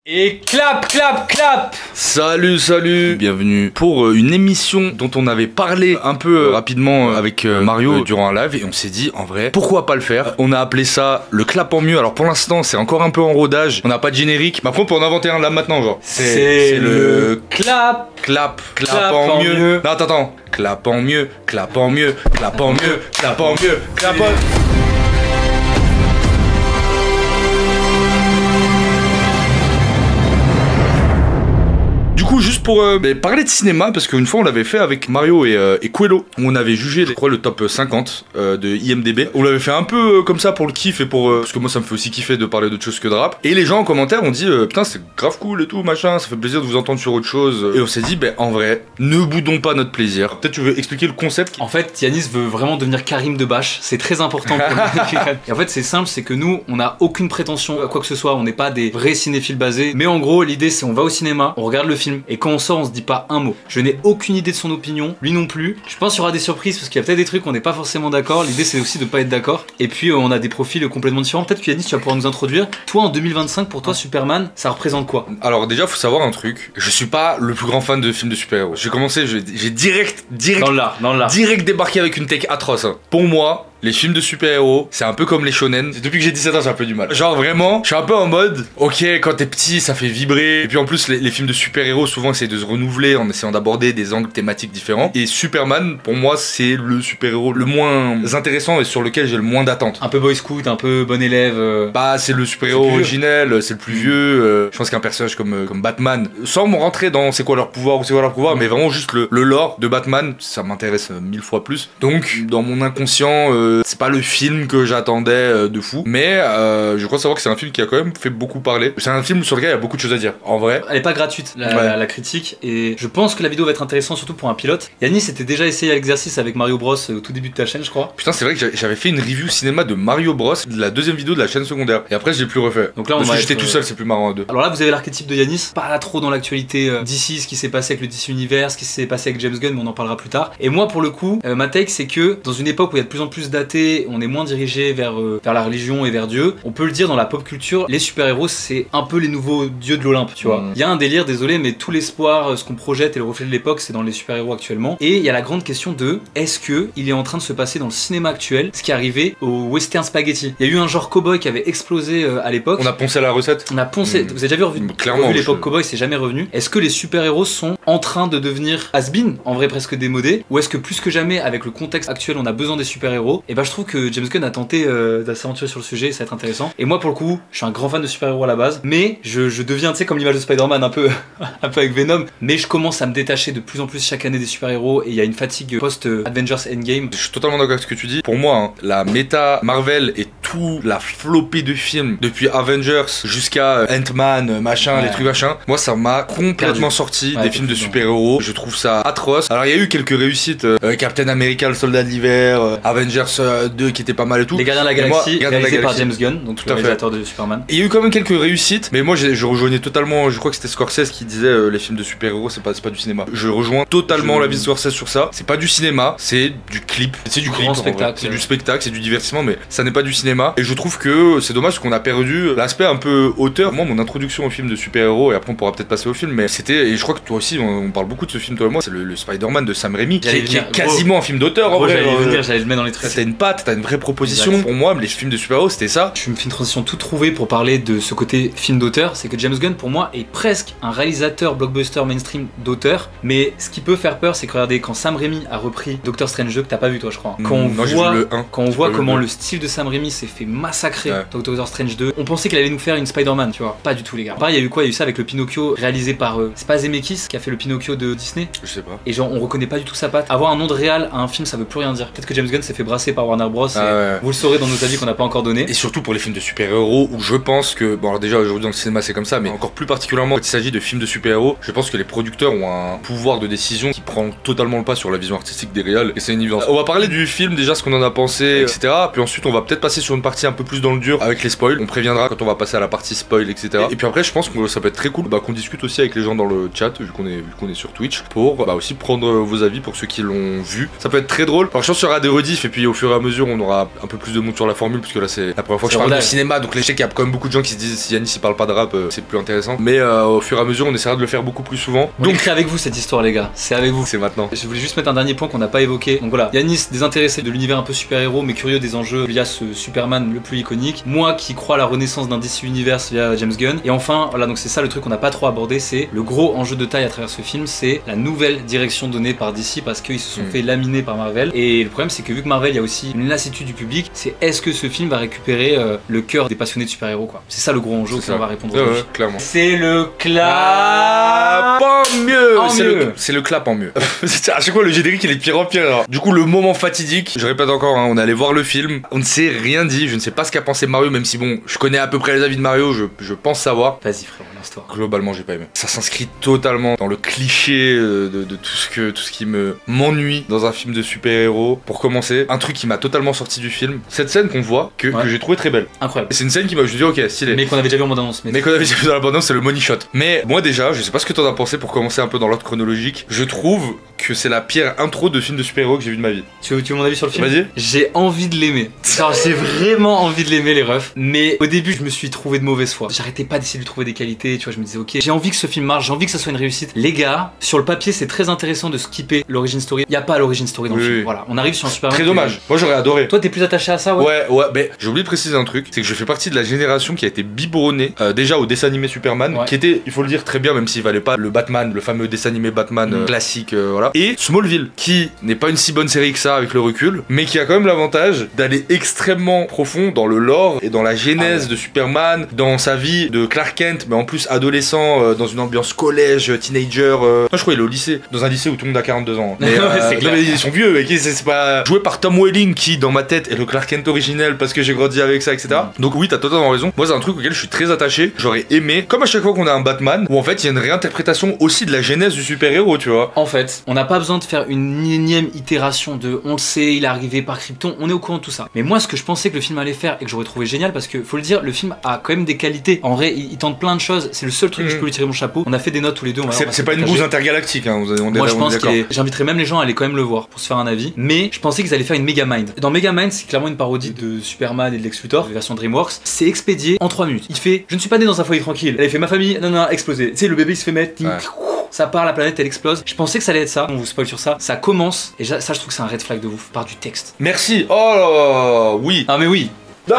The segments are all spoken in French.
Et clap, clap, clap. Salut, salut. Bienvenue pour une émission dont on avait parlé un peu rapidement avec Mario durant un live. Et on s'est dit, en vrai, pourquoi pas le faire? On a appelé ça le clap en mieux. Alors pour l'instant, c'est encore un peu en rodage. On n'a pas de générique. Mais après, on peut en inventer un là maintenant, genre. C'est le clap. Clap en mieux. Non, attends. Clap en mieux, clap en mieux, clap en mieux, clap en mieux, clap en... Du coup, juste pour parler de cinéma, parce qu'une fois on l'avait fait avec Mario et Quello, où on avait jugé, je crois, le top 50 de IMDB. On l'avait fait un peu comme ça pour le kiff et pour. Parce que moi ça me fait aussi kiffer de parler d'autre chose que de rap. Et les gens en commentaire ont dit putain, c'est grave cool et tout, machin, ça fait plaisir de vous entendre sur autre chose. Et on s'est dit, en vrai, ne boudons pas notre plaisir. Peut-être tu veux expliquer le concept? En fait, Yanis veut vraiment devenir Karim Debache, c'est très important pour lui. Et en fait, c'est simple, c'est que nous, on n'a aucune prétention à quoi que ce soit, on n'est pas des vrais cinéphiles basés. Mais en gros, l'idée c'est on va au cinéma, on regarde le film. Et quand on sort, on se dit pas un mot. Je n'ai aucune idée de son opinion, lui non plus. Je pense qu'il y aura des surprises parce qu'il y a peut-être des trucs où on n'est pas forcément d'accord. L'idée c'est aussi de pas être d'accord. Et puis on a des profils complètement différents. Peut-être que Yanis, tu vas pouvoir nous introduire. Toi en 2025, pour toi, Superman, ça représente quoi? Alors déjà, faut savoir un truc. Je suis pas le plus grand fan de films de super-héros. J'ai commencé, j'ai direct dans l'art. Direct débarqué avec une tech atroce. Pour moi, les films de super-héros, c'est un peu comme les shonen. Depuis que j'ai 17 ans, j'ai un peu du mal. Genre vraiment, je suis un peu en mode, ok, quand t'es petit, ça fait vibrer. Et puis en plus, les films de super-héros, souvent, essayent de se renouveler en essayant d'aborder des angles thématiques différents. Et Superman, pour moi, c'est le super-héros le moins intéressant et sur lequel j'ai le moins d'attente. Un peu boy scout, un peu bon élève. Bah, c'est le super-héros originel, c'est le plus vieux. Je pense qu'un personnage comme Batman, sans me rentrer dans c'est quoi leur pouvoir ou c'est quoi leur pouvoir, mais vraiment juste le lore de Batman, ça m'intéresse 1000 fois plus. Donc, dans mon inconscient, c'est pas le film que j'attendais de fou, mais je crois savoir que c'est un film qui a quand même fait beaucoup parler. C'est un film sur lequel il y a beaucoup de choses à dire, en vrai. Elle est pas gratuite, la critique, et je pense que la vidéo va être intéressante, surtout pour un pilote. Yanis s'était déjà essayé l'exercice avec Mario Bros au tout début de ta chaîne, je crois. Putain, c'est vrai que j'avais fait une review cinéma de Mario Bros, de la deuxième vidéo de la chaîne secondaire, et après je l'ai plus refait. Donc là, parce que j'étais tout seul, c'est plus marrant à deux. Alors là, vous avez l'archétype de Yanis, pas trop dans l'actualité d'ici, ce qui s'est passé avec le DC Universe, ce qui s'est passé avec James Gunn, mais on en parlera plus tard. Et moi, pour le coup, ma take, c'est que dans une époque où il y a de plus en plus d'athées, on est moins dirigé vers la religion et vers Dieu. On peut le dire dans la pop culture, les super-héros c'est un peu les nouveaux dieux de l'Olympe, tu vois. Il y a un délire, désolé, mais tout l'espoir, ce qu'on projette et le reflet de l'époque, c'est dans les super-héros actuellement. Et il y a la grande question de est-ce que il est en train de se passer dans le cinéma actuel ce qui est arrivé au western spaghetti. Il y a eu un genre cowboy qui avait explosé à l'époque. On a poncé à la recette. On a poncé. Vous avez déjà Clairement, revu l'époque cowboy, c'est jamais revenu. Est-ce que les super-héros sont en train de devenir has-been, en vrai presque démodés, ou est-ce que plus que jamais avec le contexte actuel on a besoin des super-héros? Et bah je trouve que James Gunn a tenté de s'aventurer sur le sujet, ça va être intéressant. Et moi pour le coup, je suis un grand fan de super-héros à la base, mais je deviens, tu sais, comme l'image de Spider-Man un peu avec Venom, mais je commence à me détacher de plus en plus chaque année des super-héros et il y a une fatigue post-Avengers Endgame. Je suis totalement d'accord avec ce que tu dis. Pour moi, la méta Marvel et tout la flopée de films depuis Avengers jusqu'à Ant-Man, machin, les trucs machin, moi ça m'a complètement sorti des films de super-héros. Je trouve ça atroce. Alors il y a eu quelques réussites, Captain America, le soldat de l'hiver, Avengers 2 qui était pas mal et tout. Les Gardiens de la Galaxie, réalisé par James Gunn, donc tout le réalisateur de Superman. Et il y a eu quand même quelques réussites, mais moi je rejoignais totalement, je crois que c'était Scorsese qui disait les films de super-héros c'est pas du cinéma. Je rejoins totalement la vie de Scorsese sur ça. C'est pas du cinéma, c'est du clip. C'est du clip, c'est du spectacle, c'est du divertissement, mais ça n'est pas du cinéma. Et je trouve que c'est dommage qu'on a perdu l'aspect un peu auteur. Moi, mon introduction au film de super-héros, et après on pourra peut-être passer au film, mais c'était, et je crois que toi aussi, on parle beaucoup de ce film, toi et moi, c'est le Spider-Man de Sam Raimi, qui est quasiment un film d'auteur en vrai. J'allais le mettre dans les trucs. T'as une patte, t'as une vraie proposition. Exact. Pour moi, les films de super-héros, c'était ça. Je me fais une transition toute trouvée pour parler de ce côté film d'auteur. C'est que James Gunn, pour moi, est presque un réalisateur blockbuster mainstream d'auteur. Mais ce qui peut faire peur, c'est que regardez, quand Sam Raimi a repris Doctor Strange 2, que t'as pas vu toi, je crois. Quand on voit comment le style de Sam Raimi s'est fait massacrer dans Doctor Strange 2, on pensait qu'il allait nous faire une Spider-Man, tu vois. Pas du tout, les gars. Pareil, il y a eu quoi? Il y a eu ça avec le Pinocchio réalisé par. C'est pas Zemeckis qui a fait le Pinocchio de Disney? Je sais pas. Et genre, on reconnaît pas du tout sa patte. Avoir un nom de réal à un film, ça veut plus rien dire. Peut-être que James Gunn s'est fait brasser par Warner Bros. Vous le saurez dans nos avis qu'on n'a pas encore donné. Et surtout pour les films de super-héros, où je pense que, bon, alors déjà aujourd'hui dans le cinéma c'est comme ça, mais encore plus particulièrement quand il s'agit de films de super-héros, je pense que les producteurs ont un pouvoir de décision qui prend totalement le pas sur la vision artistique des réals, et c'est une évidence. On va parler du film, déjà ce qu'on en a pensé, etc. Puis ensuite on va peut-être passer sur une partie un peu plus dans le dur avec les spoils. On préviendra quand on va passer à la partie spoil, etc. Et puis après je pense que ça peut être très cool qu'on discute aussi avec les gens dans le chat, vu qu'on est vu qu'on est sur Twitch, pour aussi prendre vos avis pour ceux qui l'ont vu. Ça peut être très drôle. Alors je pense qu'il y aura des rediffs et puis au fur et à mesure on aura un peu plus de monde sur la formule, puisque là c'est la première fois que je parle de cinéma, donc je sais qu'il y a quand même beaucoup de gens qui se disent si Yanis il parle pas de rap c'est plus intéressant. Mais au fur et à mesure on essaiera de le faire beaucoup plus souvent. Donc c'est avec vous cette histoire les gars, c'est avec vous. C'est maintenant. Je voulais juste mettre un dernier point qu'on n'a pas évoqué. Donc voilà, Yanis désintéressé de l'univers un peu super-héros mais curieux des enjeux via ce Superman le plus iconique. Moi qui crois à la renaissance d'un DC Universe via James Gunn. Et enfin voilà, donc c'est ça le truc qu'on n'a pas trop abordé, c'est le gros enjeu de taille à travers ce film, c'est la nouvelle direction donnée par DC parce qu'ils se sont fait laminer par Marvel. Et le problème c'est que vu que Marvel il y a aussi une lassitude du public, c'est est-ce que ce film va récupérer le cœur des passionnés de super-héros quoi. C'est ça le gros enjeu qu'on va répondre aujourd'hui. Clairement. C'est le clap en mieux. C'est le clap en mieux. À chaque fois le générique il est de pire en pire. Alors. Du coup le moment fatidique, je répète encore, on est allé voir le film, on ne s'est rien dit, je ne sais pas ce qu'a pensé Mario, même si bon, je connais à peu près les avis de Mario, je pense savoir. Vas-y frérot, lance-toi. Globalement j'ai pas aimé. Ça s'inscrit totalement dans le cliché de tout ce qui m'ennuie dans un film de super-héros. Pour commencer, un truc qui m'a totalement sorti du film, cette scène qu'on voit que j'ai trouvé très belle. Incroyable. C'est une scène qui m'a, je me dis ok stylé. Mais qu'on avait déjà vu en bande-annonce. Mais qu'on avait déjà vu dans la bande-annonce, c'est le money shot. Mais moi déjà, je sais pas ce que t'en as pensé pour commencer un peu dans l'ordre chronologique. Je trouve que c'est la pire intro de film de super-héros que j'ai vu de ma vie. Tu veux mon avis sur le film? Vas-y. J'ai envie de l'aimer. Alors j'ai vraiment envie de l'aimer les refs. Mais au début je me suis trouvé de mauvaise foi. J'arrêtais pas d'essayer de lui trouver des qualités, tu vois, je me disais ok, j'ai envie que ce film marche, j'ai envie que ça soit une réussite. Les gars, sur le papier c'est très intéressant de skipper l'origin story. Y a pas l'origin story dans le film. Voilà, on arrive sur un Superman. Très dommage. Moi j'aurais adoré. Toi t'es plus attaché à ça ouais, mais j'ai oublié de préciser un truc, c'est que je fais partie de la génération qui a été biberonnée déjà au dessin animé Superman, qui était, il faut le dire très bien, même s'il valait pas le Batman, le fameux dessin animé Batman classique, voilà. Et Smallville, qui n'est pas une si bonne série que ça avec le recul, mais qui a quand même l'avantage d'aller extrêmement profond dans le lore et dans la genèse de Superman, dans sa vie de Clark Kent, mais en plus adolescent, dans une ambiance collège, teenager. Non, je crois il est au lycée, dans un lycée où tout le monde a 42 ans. Mais, c'est clair. Mais ils sont vieux, et c'est pas joué par Tom Welling qui, dans ma tête, est le Clark Kent originel parce que j'ai grandi avec ça, etc. Donc oui, t'as totalement raison. Moi, c'est un truc auquel je suis très attaché. J'aurais aimé, comme à chaque fois qu'on a un Batman, où en fait il y a une réinterprétation aussi de la genèse du super-héros, tu vois. En fait, on n'a pas besoin de faire une énième itération de on le sait, il est arrivé par Krypton, on est au courant de tout ça. Mais moi, ce que je pensais que le film allait faire et que j'aurais trouvé génial, parce que faut le dire, le film a quand même des qualités. En vrai, il tente plein de choses. C'est le seul truc que je peux lui tirer mon chapeau. On a fait des notes tous les deux. C'est pas une bouse intergalactique, hein. Moi, je pense j'inviterais même les gens à aller quand même le voir pour se faire un avis. Mais je pensais qu'ils allaient faire une Megamind. Dans Megamind, c'est clairement une parodie de Superman et de Lex Luthor, version DreamWorks. C'est expédié en 3 minutes. Il fait, je ne suis pas né dans un foyer tranquille. Elle fait ma famille, non, explosé. Tu sais, le bébé il se fait mettre. Ça part, la planète elle explose. Je pensais que ça allait être ça. On vous spoil sur ça. Ça commence. Et ça, je trouve que c'est un red flag de ouf. Par du texte. Merci. Oh oui. Ah, mais oui. Non,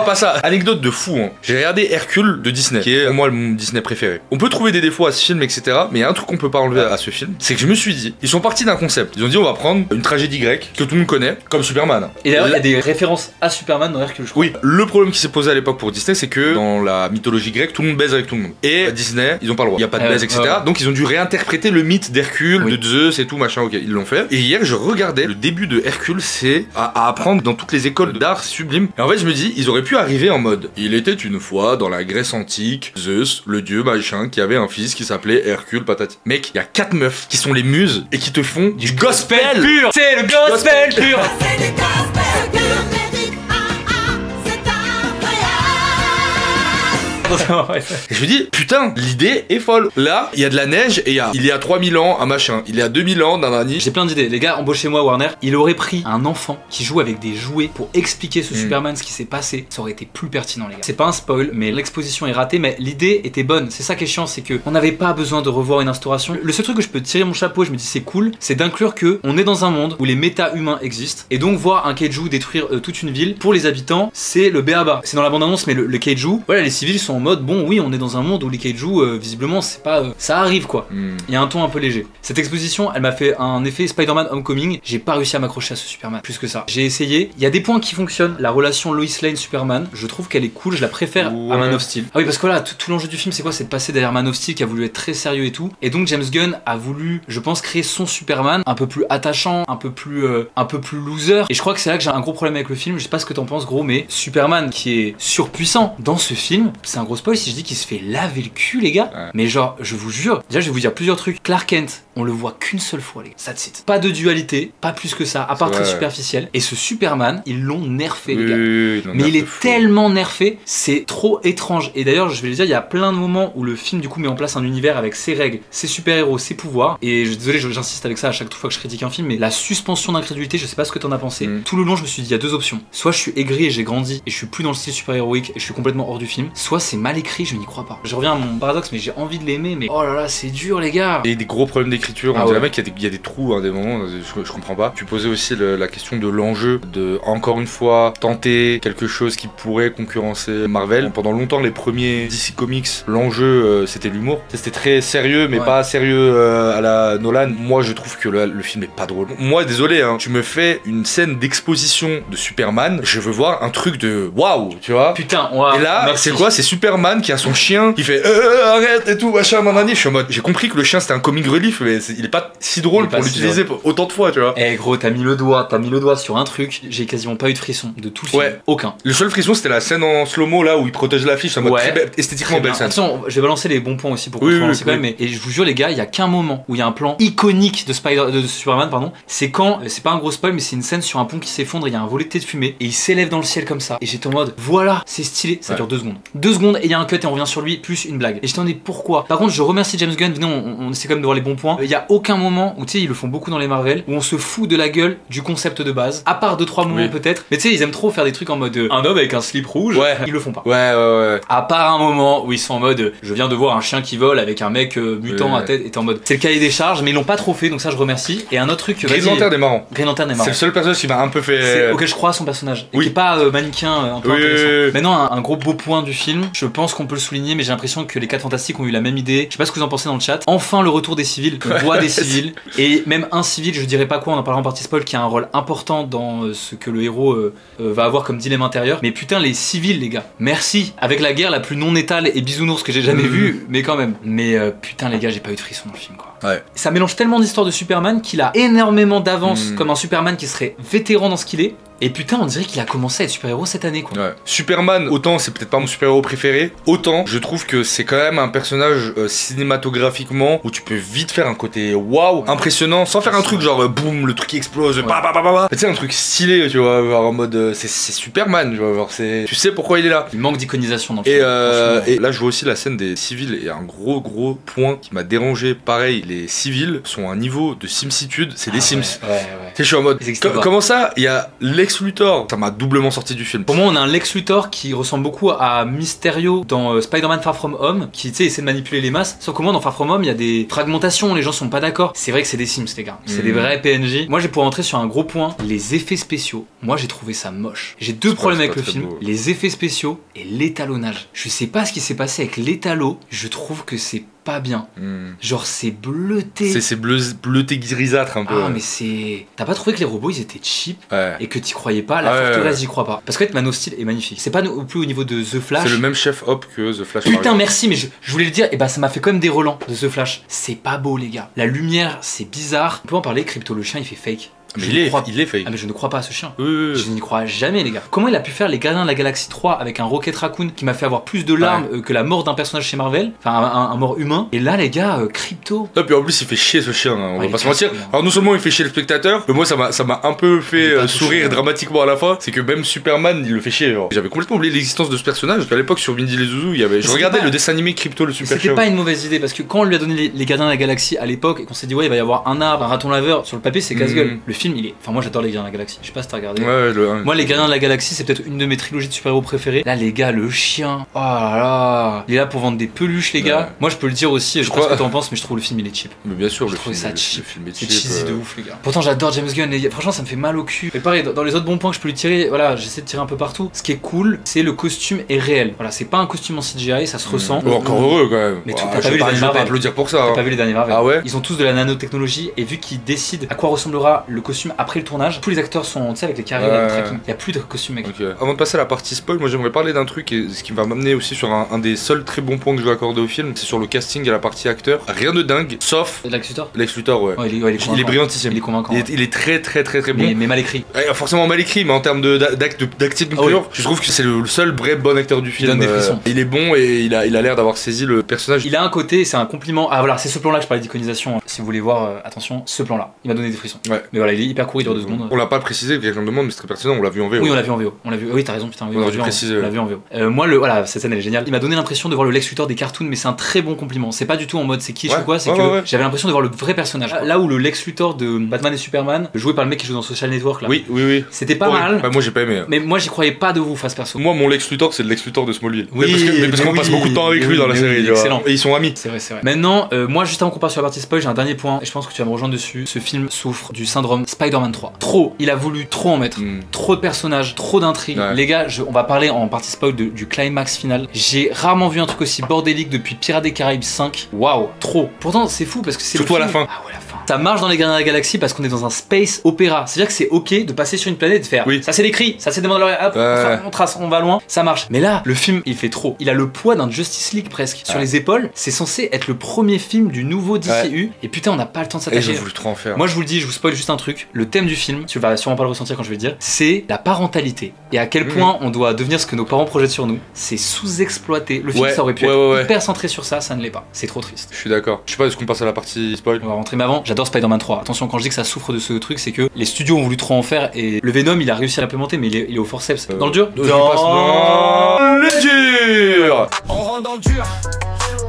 pas ça. Anecdote de fou, hein. J'ai regardé Hercule de Disney, qui est moi mon Disney préféré. On peut trouver des défauts à ce film, etc. Mais il y a un truc qu'on peut pas enlever à ce film, c'est que je me suis dit, ils sont partis d'un concept. Ils ont dit, on va prendre une tragédie grecque que tout le monde connaît, comme Superman. Et d'ailleurs, il y a des références à Superman dans Hercule, je crois. Oui, le problème qui s'est posé à l'époque pour Disney, c'est que dans la mythologie grecque, tout le monde baise avec tout le monde. Et Disney, ils ont pas le droit. Il y a pas de baise, etc. Donc ils ont dû réinterpréter le mythe d'Hercule, de Zeus et tout, machin, ok, ils l'ont fait. Et hier, je regardais le début de Hercule, c'est à apprendre dans toutes les écoles d'art sublime. Et en fait, je me dis, ils auraient pu arriver en mode il était une fois dans la Grèce antique Zeus, le dieu machin, qui avait un fils qui s'appelait Hercule patati. Mec, il y a 4 meufs qui sont les muses et qui te font du gospel pur. C'est le gospel pur. Et je me dis, putain, l'idée est folle. Là, il y a de la neige et il y a 3000 ans un machin, il y a 2000 ans d'un nani. J'ai plein d'idées. Les gars, embauchez-moi Warner. Il aurait pris un enfant qui joue avec des jouets pour expliquer ce Superman, ce qui s'est passé. Ça aurait été plus pertinent, les gars. C'est pas un spoil, mais l'exposition est ratée, mais l'idée était bonne. C'est ça qui est chiant, c'est que on n'avait pas besoin de revoir une instauration. Le seul truc que je peux tirer mon chapeau, je me dis c'est cool, c'est d'inclure que on est dans un monde où les méta-humains existent. Et donc voir un kaiju détruire toute une ville, pour les habitants, c'est le béaba. C'est dans la bande-annonce, mais le kaiju, voilà, les civils sont en mode bon, oui, on est dans un monde où les kaiju, visiblement, c'est pas. Ça arrive quoi. Il y a un ton un peu léger. Cette exposition, elle m'a fait un effet Spider-Man Homecoming. J'ai pas réussi à m'accrocher à ce Superman plus que ça. J'ai essayé. Il y a des points qui fonctionnent. La relation Lois Lane-Superman, je trouve qu'elle est cool. Je la préfère à Man of Steel. Ah oui, parce que voilà, tout l'enjeu du film, c'est quoi? C'est de passer derrière Man of Steel qui a voulu être très sérieux et tout. Et donc James Gunn a voulu, je pense, créer son Superman un peu plus attachant, un peu plus loser. Et je crois que c'est là que j'ai un gros problème avec le film. Je sais pas ce que t'en penses, gros, mais Superman qui est surpuissant dans ce film, c'est un gros spoil si je dis qu'il se fait laver le cul, les gars. Mais genre, je vous jure, déjà je vais vous dire plusieurs trucs. Clark Kent, on le voit qu'une seule fois, les gars. Ça te pas de dualité, pas plus que ça, à part très superficiel. Et ce Superman, ils l'ont nerfé, les gars. Mais il est tellement nerfé, c'est trop étrange. Et d'ailleurs, je vais le dire, il y a plein de moments où le film du coup met en place un univers avec ses règles, ses super-héros, ses pouvoirs. Et désolé, j'insiste avec ça à chaque fois que je critique un film, mais la suspension d'incrédulité, je sais pas ce que t'en as pensé. Tout le long, je me suis dit, il y a deux options. Soit je suis aigri et j'ai grandi et je suis plus dans le style super-héroïque et je suis complètement hors du film. Soit c'est mal écrit, je n'y crois pas. Je reviens à mon paradoxe, mais j'ai envie de l'aimer, mais oh là là, c'est dur, les gars. Et des gros problèmes d'écriture. On dirait même qu'il y a des trous à des moments, je comprends pas. Tu posais aussi la question de l'enjeu, de encore une fois tenter quelque chose qui pourrait concurrencer Marvel. Pendant longtemps, les premiers DC Comics, l'enjeu c'était l'humour. C'était très sérieux, mais pas sérieux à la Nolan. Moi, je trouve que le film est pas drôle. Moi, désolé, hein, tu me fais une scène d'exposition de Superman, je veux voir un truc de waouh, tu vois. Putain, waouh. Et là, c'est quoi? C'est Superman qui a son chien qui fait arrête et tout, machin, nanani. Je suis en mode, j'ai compris que le chien c'était un comic relief, mais il est pas si drôle pour l'utiliser autant de fois, tu vois. Eh gros, t'as mis le doigt sur un truc, j'ai quasiment pas eu de frisson de tout le film. Aucun. Le seul frisson c'était la scène en slow-mo là où il protège l'affiche, c'est en mode esthétiquement belle scène. Attention, je vais balancer les bons points aussi pour comprendre quand même, mais et je vous jure les gars, il y a qu'un moment où il y a un plan iconique de Superman, pardon, c'est quand, c'est pas un gros spoil, mais c'est une scène sur un pont qui s'effondre, il y a un volet de thé de fumée et il s'élève dans le ciel comme ça. Et j'étais en mode, voilà, c'est stylé, ça dure 2 secondes. 2 secondes et il y a un cut et on revient sur lui, plus une blague. Et j'étais en mode, pourquoi? Par contre, je remercie James Gunn, venez, on essaie quand même de voir les bons points. Il y a aucun moment où, tu sais, ils le font beaucoup dans les Marvel, où on se fout de la gueule du concept de base, à part 2-3 moments peut-être. Mais tu sais, ils aiment trop faire des trucs en mode un homme avec un slip rouge, ils le font pas. À part un moment où ils sont en mode, je viens de voir un chien qui vole avec un mec mutant à tête, et en mode, c'est le cahier des charges, mais ils l'ont pas trop fait, donc ça je remercie. Et un autre truc, Green Lantern est marrant. Green Lantern est marrant. C'est le seul personnage qui m'a un peu fait. Auquel je crois à son personnage. Et qui est pas mannequin un peu intéressant. Maintenant, un gros beau point du film, je pense qu'on peut le souligner, mais j'ai l'impression que les 4 Fantastiques ont eu la même idée. Je sais pas ce que vous en pensez dans le chat. Enfin, le retour des civils. On voit des civils. Et même un civil, je dirais pas quoi, on en parlera en partie spoil, qui a un rôle important dans ce que le héros va avoir comme dilemme intérieur. Mais putain, les civils, les gars. Merci. Avec la guerre la plus non étale et bisounours que j'ai jamais vue, mais quand même. Mais putain, les gars, j'ai pas eu de frisson dans le film, quoi. Ça mélange tellement d'histoires de Superman qu'il a énormément d'avance comme un Superman qui serait vétéran dans ce qu'il est. Et putain, on dirait qu'il a commencé à être super-héros cette année, quoi. Superman, autant c'est peut-être pas mon super-héros préféré, autant je trouve que c'est quand même un personnage cinématographiquement où tu peux vite faire un côté waouh, impressionnant, sans faire un truc genre boum, le truc qui explose, tu sais, un truc stylé, tu vois, genre en mode c'est Superman, tu vois, genre tu sais pourquoi il est là. Il manque d'iconisation dans le film. Et là, je vois aussi la scène des civils, et un gros point qui m'a dérangé, pareil, les civils sont à un niveau de simsitude, c'est des Sims. Tu sais, je suis en mode, comment ça, il y a Lex Luthor, ça m'a doublement sorti du film. Pour moi, on a un Lex Luthor qui ressemble beaucoup à Mysterio dans Spider-Man Far From Home, qui tu sais essaie de manipuler les masses. Sauf que moi, dans Far From Home, il y a des fragmentations, les gens sont pas d'accord. C'est vrai que c'est des Sims, les gars. C'est des vrais PNJ. Moi, j'ai pour entrer sur un gros point, les effets spéciaux. Moi, j'ai trouvé ça moche. J'ai deux problèmes avec le film, les effets spéciaux et l'étalonnage. Je sais pas ce qui s'est passé avec l'étalo. Je trouve que c'est pas bien. Genre c'est bleuté. C'est bleuté grisâtre un peu. Ah mais c'est... T'as pas trouvé que les robots ils étaient cheap et que t'y croyais pas? La forteresse j'y crois pas. Parce qu'en fait Man of Steel est magnifique. C'est pas non plus au niveau de The Flash. C'est le même chef op que The Flash. Putain merci, mais je voulais le dire, et bah ça m'a fait quand même des relents de The Flash. C'est pas beau les gars. La lumière c'est bizarre. On peut en parler, Crypto le chien il fait fake. Mais il est fake. Ah mais je ne crois pas à ce chien. Je n'y crois jamais les gars. Comment il a pu faire les Gardiens de la Galaxie 3 avec un Rocket Raccoon qui m'a fait avoir plus de larmes que la mort d'un personnage chez Marvel, enfin un mort humain. Et là les gars, Crypto. Et puis en plus il fait chier ce chien, hein. On va pas se mentir. Alors non seulement il fait chier le spectateur, mais moi ça m'a un peu fait sourire dramatiquement à la fin. C'est que même Superman il le fait chier. J'avais complètement oublié l'existence de ce personnage. Parce qu'à l'époque sur Mindy les Zouzous, je regardais le dessin animé Crypto le super chien. C'était pas une mauvaise idée parce que quand on lui a donné les Gardiens de la Galaxie à l'époque et qu'on s'est dit ouais il va y avoir un arbre, un raton laveur, sur le papier c'est casse-gueule. Le film il est... Enfin moi j'adore les Gardiens de la Galaxie. Je sais pas si t'as regardé. Moi, les Gardiens de la Galaxie, c'est peut-être une de mes trilogies de super-héros préférées. Là, les gars, le chien. Oh là là. Il est là pour vendre des peluches, les gars. Moi, je peux le dire aussi. Je sais pas ce que t'en penses, mais je trouve le film il est cheap. Mais bien sûr, le film est cheap. C'est cheesy de ouf, les gars. Pourtant, j'adore James Gunn. Et franchement, ça me fait mal au cul. Et pareil, dans les autres bons points que je peux lui tirer, voilà, j'essaie de tirer un peu partout. Ce qui est cool, c'est le costume est réel. Voilà, c'est pas un costume en CGI, ça se ressent. Encore heureux quand même. Mais t'as pas vu les derniers Marvel. Applaudir pour ça. T'as pas vu les derniers Marvel. Ah ouais. Ils ont tous de la nanotechnologie et vu qu'ils décident à quoi ressemblera le costume costumes après le tournage. Tous les acteurs sont, tu sais, avec les carrés, le tracking. Il y a plus de costumes, mec. Okay. Avant de passer à la partie spoil, moi j'aimerais parler d'un truc, et ce qui va m'amener aussi sur un des seuls très bons points que je vais accorder au film, c'est sur le casting et la partie acteur. Rien de dingue, sauf Lex Luthor. Lex Luthor, ouais. Il est brillantissime. Il est convaincant. Il est très bon. Mais mal écrit. Forcément mal écrit, mais en termes d'acting pur, je trouve que c'est le seul vrai bon acteur du film. Il donne des frissons. Il est bon et il a l'air d'avoir saisi le personnage. Il a un côté, c'est un compliment. Ah voilà, c'est ce plan-là que je parlais d'iconisation. Si vous voulez voir, attention, ce plan-là, il m'a donné des frissons. Ouais. Mais voilà, il est hyper court, il dure 2 secondes. On l'a pas précisé, quelqu'un me demande, mais c'est très pertinent, on l'a vu en VO. Oui, on l'a vu en VO. On l'a vu. Oui, t'as raison, putain. Oui, on l'a vu en VO. Moi, voilà, cette scène elle est géniale. Il m'a donné l'impression de voir le Lex Luthor des cartoons, mais c'est un très bon compliment. C'est pas du tout en mode c'est qui ou quoi, c'est que j'avais l'impression de voir le vrai personnage. Là où le Lex Luthor de Batman et Superman, joué par le mec qui joue dans Social Network là. Oui. C'était pas mal. Bah, moi j'ai pas aimé. Mais moi j'y croyais pas de vous face perso. Moi mon Lex Luthor c'est le Lex Luthor de Smallville. Oui, parce qu'on passe beaucoup de temps avec lui dans la série. Excellent. Et ils sont amis. C'est vrai. Maintenant, moi juste avant qu'on passe sur la partie spoil, j'ai un dernier point et je pense que tu vas me rejoindre dessus. Ce film souffre du syndrome Spider-Man 3. Trop. Il a voulu trop en mettre. Trop de personnages, trop d'intrigues. Ouais. Les gars, on va parler en partie spoil du climax final. J'ai rarement vu un truc aussi bordélique depuis Pirates des Caraïbes 5. Waouh, trop. Pourtant, c'est fou parce que c'est surtout à la fin. Ah ouais, la fin. Ça marche dans les Gardiens de la Galaxie parce qu'on est dans un space opéra. C'est-à-dire que c'est ok de passer sur une planète et de faire. Oui. Ça c'est des cris, ça c'est des Mandaloriens. Hop, on trace, on va loin, ça marche. Mais là, le film, il fait trop. Il a le poids d'un Justice League presque sur les épaules. C'est censé être le premier film du nouveau DCU. Et putain, on n'a pas le temps de s'attacher. Et je voulais trop en faire. Moi, je vous le dis, je vous spoil juste un truc. Le thème du film, tu vas sûrement pas le ressentir quand je vais le dire, c'est la parentalité. Et à quel point on doit devenir ce que nos parents projettent sur nous. C'est sous-exploité. Le film, ça aurait pu être hyper centré sur ça ne l'est pas. C'est trop triste. Je suis d'accord. Je sais pas, est-ce qu'on passe à la partie spoil? On va rentrer, mais avant, j'adore Spider-Man 3. Attention, quand je dis que ça souffre de ce truc, c'est que les studios ont voulu trop en faire et le Venom, il a réussi à l'implémenter, mais il est au forceps. Dans le dur? Dans le dur. On rentre dans le dur.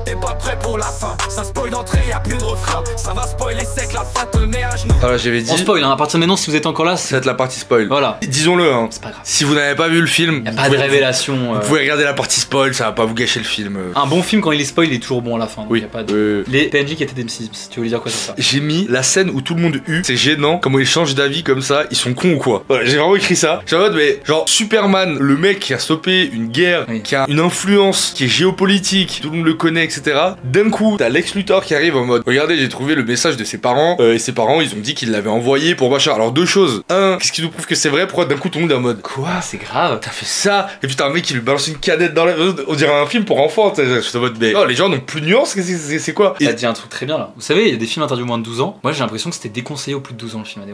T'es pas prêt pour la fin. Ça spoil d'entrée, y'a plus de refrain. Ça va spoiler sec, la fin te met à genoux. Voilà, j'avais dit. On spoil, hein, à partir de maintenant, si vous êtes encore là, c'est la partie spoil. Voilà. Disons-le, hein. C'est pas grave. Si vous n'avez pas vu le film, y'a pas de révélation. Vous pouvez regarder la partie spoil, ça va pas vous gâcher le film. Un bon film, quand il est spoil, il est toujours bon à la fin. Oui. Y a pas de... Les PNJ qui étaient des M6, tu voulais dire quoi sur ça? J'ai mis la scène où tout le monde c'est gênant, comment ils changent d'avis comme ça, ils sont cons ou quoi? Voilà, j'ai vraiment écrit ça. J'ai en mode, mais genre, Superman, le mec qui a stoppé une guerre, qui a une influence, qui est géopolitique, tout le monde le connaît, etc. D'un coup, t'as Lex Luthor qui arrive en mode, regardez, j'ai trouvé le message de ses parents, et ses parents, ils ont dit qu'ils l'avaient envoyé pour machin. Alors, deux choses. Un, qu'est-ce qui nous prouve que c'est vrai? Pourquoi d'un coup tout le monde est en mode, quoi? C'est grave. T'as fait ça? Et puis t'as un mec qui lui balance une canette dans la. On dirait un film pour enfants, tu sais. Je suis en mode, mais oh, les gens n'ont plus de nuances, c'est quoi? T'as dit un truc très bien là. Vous savez, il y a des films interdits aux moins de 12 ans. Moi, j'ai l'impression que c'était déconseillé aux plus de 12 ans le film.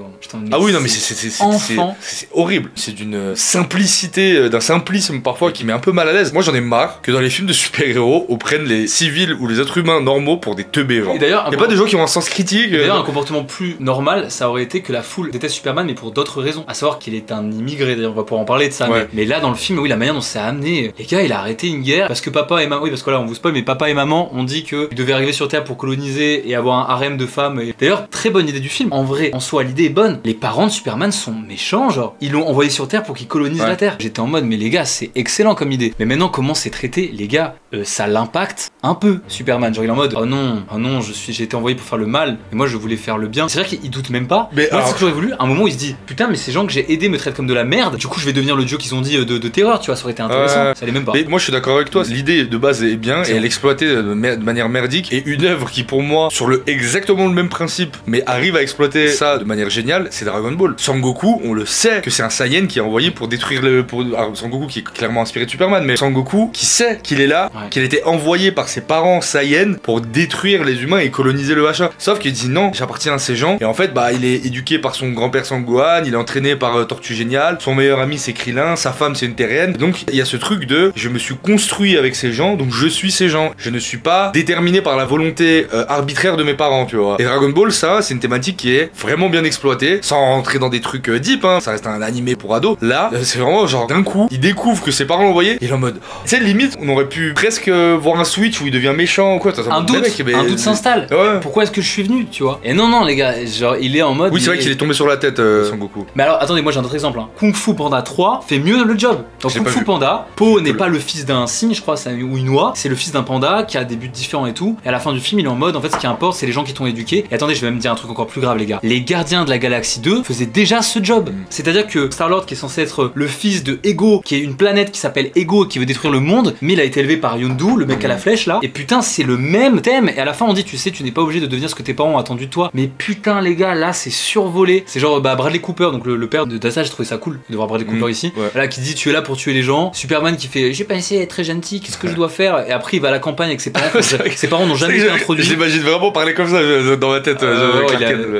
Ah oui, non, mais c'est horrible. C'est d'une simplicité, d'un simplisme parfois qui met un peu mal à l'aise. Moi, j'en ai marre que dans les films de super-héros, on prenne les civils ou les êtres humains normaux pour des teubés. Et d'ailleurs, y a pas des gens qui ont un sens critique. D'ailleurs, un comportement plus normal, ça aurait été que la foule déteste Superman, mais pour d'autres raisons. À savoir qu'il est un immigré. D'ailleurs, on va pouvoir en parler de ça. Mais là, dans le film, oui, la manière dont c'est amené, les gars, il a arrêté une guerre parce que papa et maman. Oui, parce que là, on vous spoil, mais papa et maman ont dit qu'ils devaient arriver sur Terre pour coloniser et avoir un harem de femmes. Et... D'ailleurs, très bonne idée du film. En vrai, en soi, l'idée est bonne. Les parents de Superman sont méchants, genre. Ils l'ont envoyé sur Terre pour qu'il colonise la Terre. J'étais en mode, mais les gars, c'est excellent comme idée. Mais maintenant, comment c'est traité, les gars, ça l'impacte un peu, Superman. Genre, il est en mode, oh non, j'ai été envoyé pour faire le mal, et moi, je voulais faire le bien. C'est-à-dire qu'il doute même pas. Mais moi, c'est ce que j'aurais voulu. À un moment, il se dit, putain, mais ces gens que j'ai aidés me traitent comme de la merde. Du coup, je vais devenir le dieu qu'ils ont dit de terreur, tu vois, ça aurait été intéressant. Ça allait même pas. Mais moi, je suis d'accord avec toi. L'idée de base est bien, et elle est exploitée de manière merdique. Et une œuvre qui, pour moi, sur exactement le même principe, mais arrive à exploiter ça de manière géniale, c'est Dragon Ball. Sangoku, on le sait que c'est un Saiyan qui est envoyé pour détruire alors, Sangoku qui est clairement inspiré de Superman, mais Sangoku qui sait qu'il est là, qu'il a été envoyé par ses parents Saiyan pour détruire les humains et coloniser le machin. Sauf qu'il dit non, j'appartiens à ces gens. Et en fait, bah, il est éduqué par son grand-père Sangohan, il est entraîné par Tortue Géniale, son meilleur ami c'est Krillin, sa femme c'est une terrienne. Donc il y a ce truc de je me suis construit avec ces gens, donc je suis ces gens. Je ne suis pas déterminé par la volonté arbitraire de mes parents, tu vois. Et Dragon Ball, ça, c'est une thématique qui est vraiment bien exploitée, sans rentrer dans des trucs deep, hein. Ça reste un animé pour ados. Là, c'est vraiment genre d'un coup, il découvre que ses parents l'ont envoyé, et il est en mode. Tu sais, limite, on aurait pu presque voir un switch où il devient méchant ou quoi. Un doute s'installe. Ouais. Pourquoi est-ce que je suis venu, tu vois? Et non, les gars, genre, il est en mode. Oui, c'est vrai qu'il est tombé sur la tête, Sangoku. Mais alors, attendez, moi j'ai un autre exemple. Hein. Kung Fu Panda 3 fait mieux le job. Dans Kung Fu Panda, Po n'est pas le fils d'un cygne, je crois, ou une oie, c'est le fils d'un panda qui a des buts différents et tout. Et à la fin du film, il est en mode, en fait, ce qui importe, c'est les gens qui t'ont éduqué. Et attendez, je vais même dire un truc encore plus grave, les gars. Les Gardiens de la Galaxie 2 faisaient déjà ce job. C'est-à-dire que Star-Lord, qui est censé être le fils de Ego, qui est une planète qui s'appelle Ego, qui veut détruire le monde, mais il a été élevé par Yondu, le mec à la flèche là. Et putain, c'est le même thème. Et à la fin, on dit, tu sais, tu n'es pas obligé de devenir ce que tes parents ont attendu de toi. Mais putain, les gars, là, c'est survolé. C'est genre, Bradley Cooper, donc le père de Tassa, j'ai trouvé ça cool de voir Bradley Cooper ici. Ouais. Là, qui dit, tu es là pour tuer les gens. Superman qui fait, j'ai pas essayé d'être très gentil, qu'est-ce que je dois faire? Et après, il va à la campagne avec ses parents. Ses parents n'ont jamais été introduits. J'imagine vraiment parler comme ça dans ma tête.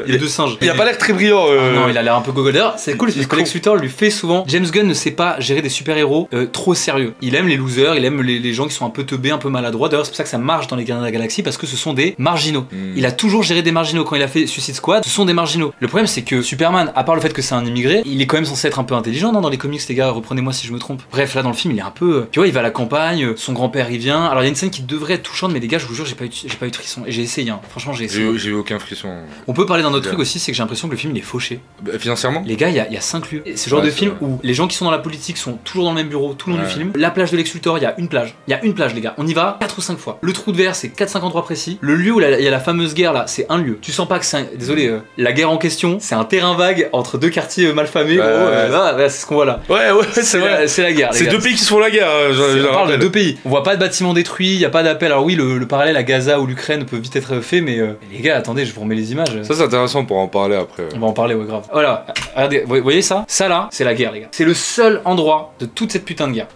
Il a deux singes. Il a pas l'air très brillant. Non, il a l'air un peu gogol. D'ailleurs, c'est cool parce que Lex Luthor lui fait souvent. James Gunn ne sait pas gérer des super-héros trop sérieux. Il aime les losers, il aime les gens qui sont un peu teubés, un peu maladroits. D'ailleurs, c'est pour ça que ça marche dans les Gardiens de la Galaxie parce que ce sont des marginaux. Il a toujours géré des marginaux. Quand il a fait Suicide Squad, ce sont des marginaux. Le problème, c'est que Superman, à part le fait que c'est un immigré, il est quand même censé être un peu intelligent, non, dans les comics, les gars. Reprenez-moi si je me trompe. Bref, là dans le film, il est un peu. Tu vois, il va à la campagne, son grand-père il vient. Alors il y a une scène qui devrait être touchante, mais les gars, je vous jure, j'ai pas eu de frisson. Et j'ai essayé, hein. Franchement, j'ai essayé. J'ai eu aucun frisson. On peut parler d'un autre truc aussi, c'est que j'ai l'impression que le film il est fauché. Financièrement. Les gars, il y a 5 lieux. C'est ce genre de film où les gens qui sont dans la politique sont toujours dans le même bureau tout le long du film. La plage de Lex Luthor, il y a une plage. Il y a une plage, les gars. On y va 4 ou 5 fois. Le trou de verre, c'est 4-5 endroits précis. Le lieu où il y a la fameuse guerre là, c'est un lieu. Tu sens pas que c'est désolé, la guerre en question, c'est un terrain vague entre deux quartiers malfamés. C'est ce qu'on voit là. Ouais, c'est vrai. C'est la guerre. C'est deux pays qui se font la guerre. On parle de deux pays. On voit pas de bâtiments détruits, il y a pas d'appel. Alors oui, le parallèle à Gaza ou l'Ukraine peut vite être fait, mais les gars, attendez, je vous remets les images. Ça c'est intéressant pour en parler après. On va en parler, ouais, grave. Voilà, regardez, vous voyez ça? Ça là, c'est la guerre, les gars. C'est le seul endroit de toute cette putain de guerre.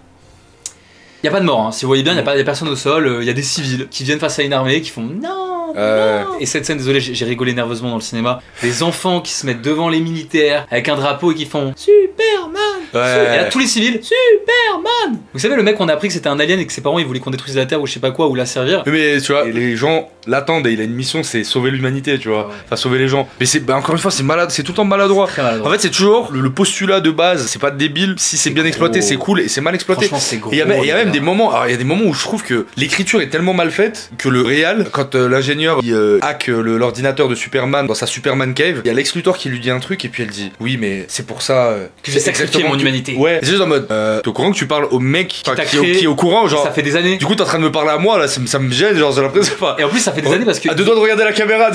Y a pas de mort, hein. Si vous voyez bien, y a pas des personnes au sol, y a des civils qui viennent face à une armée qui font non. Et cette scène, désolé, j'ai rigolé nerveusement dans le cinéma. Des enfants qui se mettent devant les militaires avec un drapeau et qui font Superman. Et là, tous les civils, Superman. Vous savez, le mec, on a appris que c'était un alien et que ses parents ils voulaient qu'on détruise la Terre ou je sais pas quoi ou la servir. Mais tu vois, les gens l'attendent et il a une mission, c'est sauver l'humanité, tu vois. Enfin, sauver les gens. Mais c'est encore une fois, c'est malade, c'est tout le temps maladroit. En fait, c'est toujours le postulat de base. C'est pas débile. Si c'est bien exploité, c'est cool et c'est mal exploité. Franchement, c'est gros. Il y a même des moments. Alors, il y a des moments où je trouve que l'écriture est tellement mal faite que le réal, quand l'ingénieur il hack l'ordinateur de Superman dans sa Superman cave, il y a Lex Luthor qui lui dit un truc et puis elle dit oui, mais c'est pour ça que j'ai sacrifié mon humanité. Ouais, c'est juste en mode t'es au courant que tu parles au mec qui est au courant, genre ça fait des années. Du coup, t'es en train de me parler à moi là, ça me gêne, genre j'ai l'impression pas. Et en plus, ça fait des années parce que à deux doigts de regarder la caméra.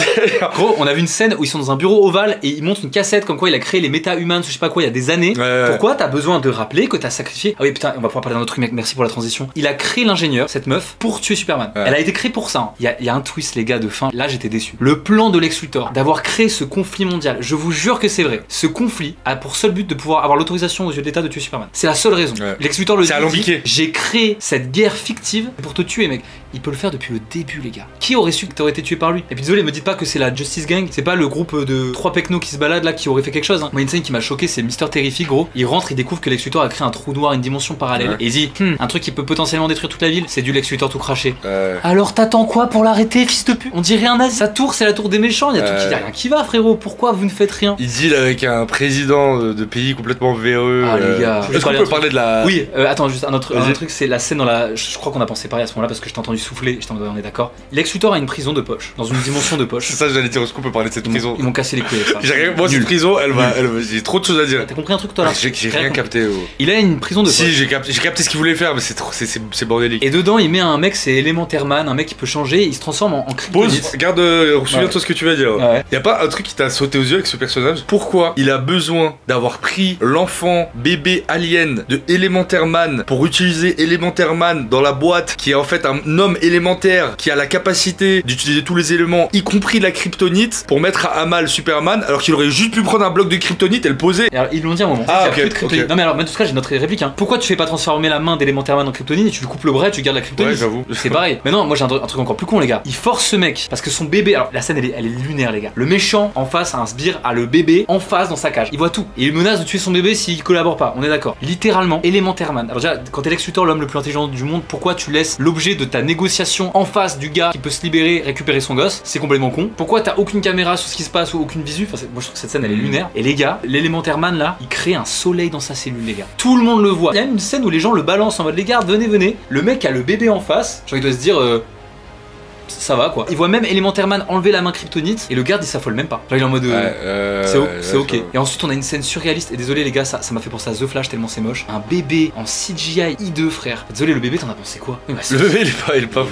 Gros, on a vu une scène où ils sont dans un bureau ovale et ils montrent une cassette comme quoi il a créé les méta-humans, je sais pas quoi, il y a des années. Pourquoi t'as besoin de rappeler que t'as sacrifié? Ah oui, putain, on va pouvoir parler d'un autre truc, mec, merci pour la transition. Il a créé l'ingénieur, cette meuf, pour tuer Superman. Elle a été créée pour ça. Hein. Il y a un twist, les gars, de fin. Là, j'étais déçu. Le plan de Lex Luthor d'avoir créé ce conflit mondial, je vous jure que c'est vrai. Ce conflit a pour seul but de pouvoir avoir l'autorisation aux yeux de l'État de tuer Superman. C'est la seule raison. Lex Luthor le dit, j'ai créé cette guerre fictive pour te tuer, mec. Il peut le faire depuis le début, les gars. Qui aurait su que t'aurais été tué par lui? Et puis désolé, me dites pas que c'est la Justice Gang, c'est pas le groupe de 3 pecnos qui se baladent là qui aurait fait quelque chose. Hein. Moi, une scène qui m'a choqué, c'est Mister Terrific, gros. Il rentre, il découvre que Lex Luthor a créé un trou noir, une dimension parallèle. Et il dit, un truc qui peut potentiellement détruire toute la ville, c'est du Lex Luthor tout craché. Alors t'attends quoi pour l'arrêter, fils de pute? On dirait un nazi. Sa tour, c'est la tour des méchants. Il y a rien qui va, frérot. Pourquoi vous ne faites rien? Il deal avec un président de pays complètement véreux. Ah les gars. Est-ce qu'on peut parler de la... Oui, attends, juste un autre truc, c'est la scène dans la... Je crois qu'on a pensé pareil à ce moment-là parce que je t'ai entendu souffler, j'étais en mode on est d'accord. Lex Luthor a une prison de poche, dans une dimension de poche. C'est ça, j'allais dire, est-ce qu'on peut parler de cette prison? Ils m'ont cassé les couilles avec ça. Moi, cette prison, j'ai trop de choses à dire. T'as compris un truc toi là? J'ai rien capté. Il a une prison de poche. Si, j'ai capté ce qu'il voulait faire, mais c'est bordélique. Et dedans, il met un mec, c'est Elementaire Man, un mec qui peut changer, il se transforme en kryptonite. Pause, regarde, souviens-toi ce que tu vas dire. Y a pas un truc qui t'a sauté aux yeux avec ce personnage? Pourquoi il a besoin d'avoir pris l'enfant bébé alien de Elementaire Man pour utiliser Elementaire Man dans la boîte qui est en fait un homme élémentaire qui a la capacité d'utiliser tous les éléments, y compris la kryptonite, pour mettre à mal Superman, alors qu'il aurait juste pu prendre un bloc de kryptonite et le poser? Alors, ils l'ont dit à un moment. Ok. Non mais alors, en tout cas, j'ai notre réplique. Hein. Pourquoi tu fais pas transformer la main d'Elementaire Man en kryptonite et tu lui coupes le bras et tu gardes la kryptonite? Ouais, j'avoue. C'est pareil. Mais non, moi j'ai un truc encore plus con, les gars. Il force ce mec parce que son bébé. Alors, la scène elle est lunaire, les gars. Le méchant en face a un sbire, a le bébé en face dans sa cage. Il voit tout. Et il menace de tuer son bébé s'il collabore pas. On est d'accord. Littéralement, Elementaire Man. Alors, déjà, quand t'es Lex Luthor, l'homme le plus intelligent du monde, pourquoi tu laisses l'objet de ta négociation en face du gars qui peut se libérer, récupérer son gosse? C'est complètement con. Pourquoi t'as aucune caméra sur ce qui se passe ou aucune visu? Enfin, moi je trouve que cette scène elle est lunaire. Et les gars, l'Elementaire Man là, il crée un soleil dans sa cellule, les gars. Tout le monde le voit. Il y a même une scène où les gens le balancent en mode les gars, venez. Le mec a le bébé en face. Genre il doit se dire ça va quoi. Il voit même Elemental Man enlever la main kryptonite et le garde il s'affole même pas. Genre il est en mode c'est ok. Et ensuite on a une scène surréaliste et désolé les gars, ça m'a fait penser à The Flash tellement c'est moche. Un bébé en CGI I2 frère. Désolé le bébé t'en as pensé quoi? Le bébé il est pas fou.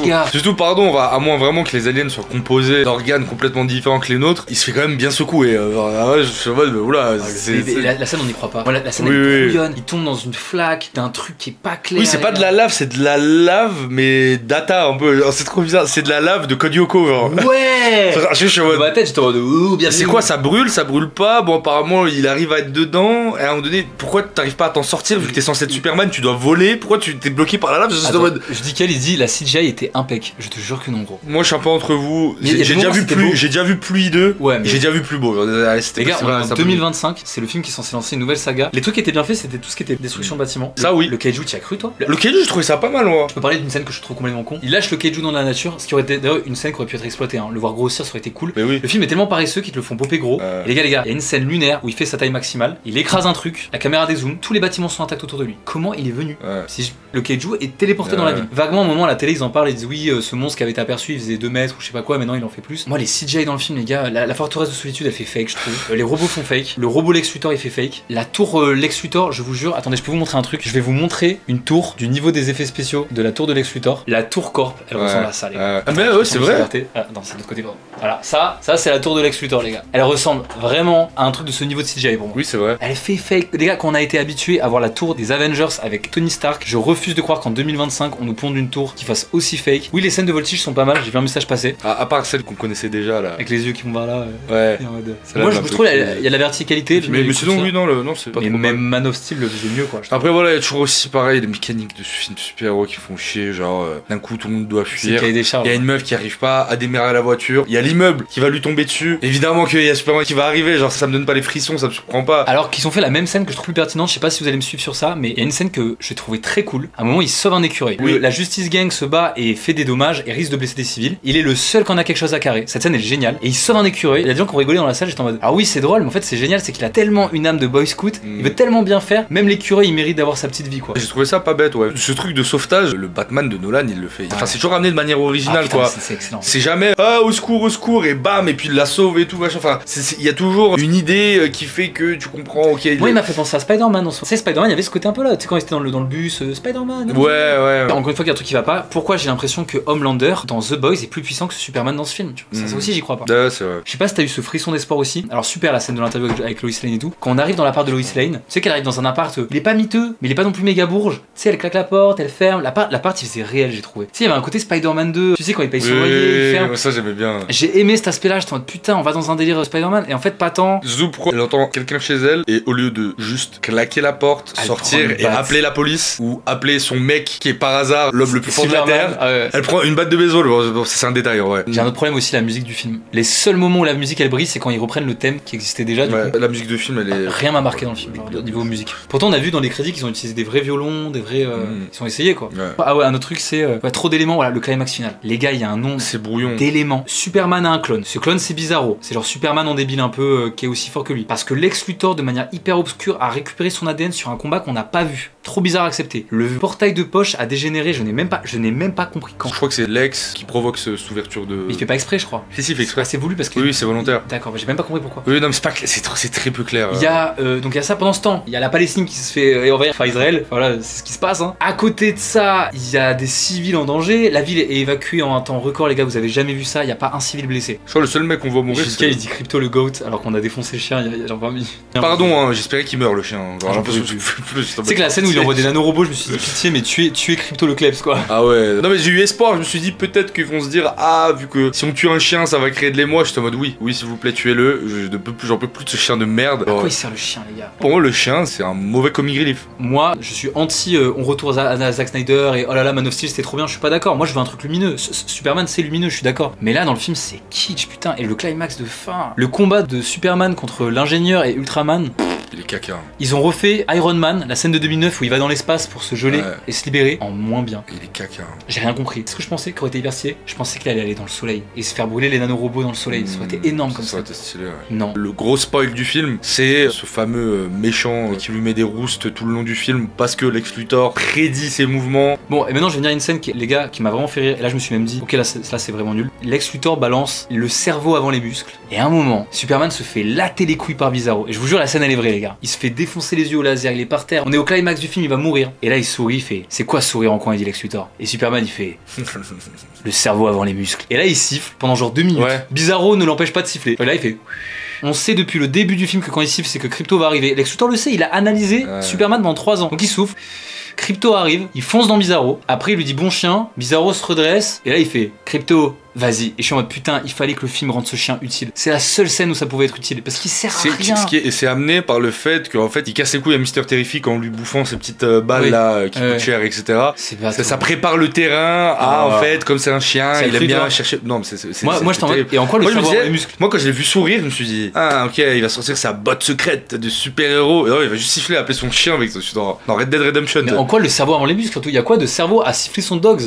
Gars. Surtout pardon, à moins vraiment que les aliens soient composés d'organes complètement différents que les nôtres, il se fait quand même bien secouer. Je suis en mode oula. La scène on n'y croit pas. La scène elle bouillonne, il tombe dans une flaque d'un truc qui est pas clair. Oui c'est pas de la lave, c'est de la lave mais data un peu. C'est trop bizarre, c'est de la lave de Code Lyoko genre. Ouais. Je suis en mode. Dans ma tête j'étais en mode bien. C'est quoi ça brûle pas? Bon apparemment il arrive à être dedans. Et à un moment donné, pourquoi t'arrives pas à t'en sortir vu que t'es censé être Superman, tu dois voler? Pourquoi tu t'es bloqué par la lave? Je dis qu'elle il dit la CGI était impec. Je te jure que non gros. Moi je suis un peu entre vous. J'ai déjà vu Pluie 2. Ouais, mais j'ai déjà vu plus beau. Les gars, en 2025, c'est le film qui est censé lancer une nouvelle saga. Les trucs qui étaient bien faits, c'était tout ce qui était destruction de bâtiments. Ça oui. Le kaiju, t'y as cru toi? Le kaiju, je trouvais ça pas mal moi. Je peux parler d'une scène que je trouve complètement con. Il lâche le kaiju dans la nature, ce qui aurait été d'ailleurs une scène qui aurait pu être exploitée. Le voir grossir, ça aurait été cool. Mais oui. Le film est tellement paresseux qu'ils te le font popper gros. Et les gars, il y a une scène lunaire où il fait sa taille maximale. Il écrase un truc, la caméra dézoome, tous les bâtiments sont intacts autour de lui. Comment il est venu? Le kaiju est téléporté dans la ville. Vaguement, au moment à la télé, ils en parlent, ils disent oui, ce monstre qui avait été aperçu, il faisait 2 mètres ou je sais pas quoi, maintenant il en fait plus. Moi, les CGI dans le film, les gars, la forteresse de solitude, elle fait fake, je trouve. Les robots font fake. Le robot Lex Luthor, il fait fake. La tour Lex Luthor, je vous jure, attendez, je peux vous montrer un truc. Je vais vous montrer une tour du niveau des effets spéciaux de la tour de Lex Luthor. La tour Corp, elle ressemble à ça, les gars. Mais ouais, c'est vrai. Non, c'est de l'autre côté. Voilà, ça c'est la tour de Lex Luthor, les gars. Elle ressemble vraiment à un truc de ce niveau de CGI pour moi. Oui, c'est vrai. Elle fait fake. Les gars, quand on a été habitué à voir la tour des Avengers avec Tony Stark, je refuse de croire qu'en 2025, on nous ponde une tour qui fasse aussi fake. Oui, les scènes de voltige sont pas mal, j'ai vu un message passer. À part celle qu'on connaissait déjà là. Avec les yeux qui vont vers là. Ouais. Moi, je trouve il y a la verticalité. Mais sinon, oui, non, c'est pas trop. Mais même Man of Steel le faisait mieux, quoi. Après, voilà, il y a toujours aussi pareil, les mécaniques de films de super-héros qui font chier. Genre, d'un coup, tout le monde doit fuir. Il y a une meuf qui arrive pas à démarrer la voiture. Il y a l'immeuble qui va lui tomber dessus. Évidemment qu'il y a Superman qui va arriver. Genre, ça me donne pas les frissons, ça me surprend pas. Alors qu'ils ont fait la même scène que je trouve plus pertinente. Je sais pas si vous allez me suivre sur ça, mais il y a une scène que j'ai trouvé très cool. À un moment, il sauve un écureuil. Oui. La Justice Gang se bat et fait des dommages et risque de blesser des civils. Il est le seul qui en a quelque chose à carrer. Cette scène est géniale. Et il sauve un écureuil. Il y a des gens qui ont rigolé dans la salle. J'étais en mode ah oui, c'est drôle, mais en fait, c'est génial. C'est qu'il a tellement une âme de Boy Scout. Il veut tellement bien faire. Même l'écureuil, il mérite d'avoir sa petite vie, quoi. J'ai trouvé ça pas bête, ouais. Ce truc de sauvetage, le Batman de Nolan, il le fait. Enfin, c'est toujours amené de manière originale, putain, quoi. C'est excellent. C'est jamais au secours, et bam, et puis il la sauve et tout, machin. Enfin, il y a toujours une idée qui fait que tu comprends, ok. Moi, il m'a fait penser à Spider-Man en soi. Tu sais, Spider-Man, il y avait ce côté un peu là. Tu sais, quand il était dans le bus, Spider-Man. Ouais. Encore une fois, qu'il y a un truc qui va pas. Pourquoi j'ai l'impression que Homelander dans The Boys est plus puissant que Superman dans ce film, tu vois. Ça aussi, j'y crois pas. C'est vrai. Je sais pas si t'as eu ce frisson d'espoir aussi. Alors, super la scène de l'interview avec Lois Lane et tout. Quand on arrive dans l'appart de Lois Lane, tu sais qu'elle arrive dans un appart, il est pas miteux, mais il est pas non plus méga bourge. Tu sais, elle claque la porte, elle ferme. L'appart, il faisait réel, j'ai trouvé. Tu sais, il y avait un côté Spider-Man 2. Tu sais, quand il paye son loyer, il ferme. Ça, j'aimais bien. J'ai aimé cet aspect-là. J'étais en mode putain, on va dans un délire Spider-Man. Et en fait, pas tant. Zoop, elle entend quelqu'un chez elle, et au lieu de juste claquer la porte, sortir et appeler la police, ou appeler son mec qui est par hasard l'homme le plus fort de la Terre, elle prend une batte de baseball. Bon, c'est un détail, ouais. J'ai un autre problème aussi, la musique du film. Les seuls moments où la musique elle brille, c'est quand ils reprennent le thème qui existait déjà. Du coup. La musique de film, elle est. Rien m'a marqué dans le film, genre niveau musique. Pourtant, on a vu dans les crédits qu'ils ont utilisé des vrais violons, des vrais. Ils ont essayé, quoi. Ah ouais, un autre truc, c'est trop d'éléments. Voilà, le climax final. Les gars, il y a un nom. C'est brouillon. D'éléments. Superman a un clone. Ce clone, c'est Bizarro. C'est genre Superman en débile un peu qui est aussi fort que lui. Parce que Lex Luthor, de manière hyper obscure, a récupéré son ADN sur un combat qu'on n'a pas vu. Trop bizarre à accepter. Le portail de poche a dégénéré. Je n'ai même pas compris quand. Je crois que c'est Lex qui provoque cette ouverture de. Il fait pas exprès, je crois. Si, il fait exprès. C'est voulu parce que. Oui, c'est volontaire. D'accord, mais j'ai même pas compris pourquoi. Oui, non, mais c'est pas clair. C'est très peu clair. Il y a donc il y a ça pendant ce temps. Il y a la Palestine qui se fait envahir par Israël. Voilà, c'est ce qui se passe. Hein. À côté de ça, il y a des civils en danger. La ville est évacuée en un temps record, les gars. Vous avez jamais vu ça. Il y a pas un civil blessé. Je crois le seul mec qu'on voit mourir. Jusqu'à il dit Crypto le goat alors qu'on a défoncé le chien. Il y a genre 20 minutes. Pardon, hein, j'espérais qu'il meurt le chien. C'est que la scène où il envoie des nanorobots, je me suis dit pitié, mais tuer Crypto le Klebs quoi. Ah ouais. Non mais j'ai eu espoir. Je me suis dit peut-être qu'ils vont se dire vu que si on tue un chien, ça va créer de l'émoi. J'étais en mode oui, s'il vous plaît, tuez-le. J'en peux plus de ce chien de merde. À quoi il sert le chien, les gars? Pour moi, le chien, c'est un mauvais comic relief. Moi, je suis anti. On retourne à Zack Snyder et oh là là, Man of Steel, c'était trop bien. Je suis pas d'accord. Moi, je veux un truc lumineux. Superman, c'est lumineux. Je suis d'accord. Mais là, dans le film, c'est kitsch, putain. Et le climax de fin, le combat de Superman contre l'ingénieur et Ultraman. Il est caca. Ils ont refait Iron Man, la scène de 2009 où il va dans l'espace pour se geler et se libérer, en moins bien. Il est caca. J'ai rien compris. Ce que je pensais qu'aurait été hyper stylé, je pensais qu'il allait aller dans le soleil et se faire brûler les nanorobots dans le soleil. Ça aurait été énorme comme ça. Ça aurait été stylé, ouais. Non. Le gros spoil du film, c'est ce fameux méchant qui lui met des roustes tout le long du film parce que Lex Luthor prédit ses mouvements. Bon, et maintenant je vais venir à une scène qui, les gars, qui m'a vraiment fait rire. Et là je me suis même dit, ok, là c'est vraiment nul. Lex Luthor balance le cerveau avant les muscles. Et à un moment, Superman se fait latter les couilles par Bizarro. Et je vous jure, la scène elle est vraie, les gars. Il se fait défoncer les yeux au laser, il est par terre. On est au climax du film, il va mourir. Et là il sourit, il fait, c'est quoi sourire en coin, il dit Lex Luthor. Et Superman il fait, le cerveau avant les muscles. Et là il siffle pendant genre 2 minutes. Ouais. Bizarro ne l'empêche pas de siffler. Et là il fait. On sait depuis le début du film que quand il siffle, c'est que Krypto va arriver. Lex Luthor le sait, il a analysé Superman pendant 3 ans. Donc il souffle. Krypto arrive, il fonce dans Bizarro. Après, il lui dit bon chien. Bizarro se redresse. Et là, il fait Krypto, vas-y. Et je suis en mode putain, il fallait que le film rende ce chien utile. C'est la seule scène où ça pouvait être utile. Parce qu'il sert à rien. Et c'est amené par le fait qu'en fait, il casse les couilles à Mister Terrific en lui bouffant ces petites balles là qui coûtent cher, etc. Ça prépare le terrain à en fait, comme c'est un chien, il aime bien chercher. Non, mais c'est. Moi, je t'en mode. Et en quoi le cerveau les muscles. Moi, quand je l'ai vu sourire, je me suis dit ah, ok, il va sortir sa botte secrète de super-héros. Et non, il va juste siffler, appeler son chien avec dans Red Dead Redemption. Mais en quoi le cerveau avant les muscles, surtout, il y a quoi de cerveau à siffler son dogs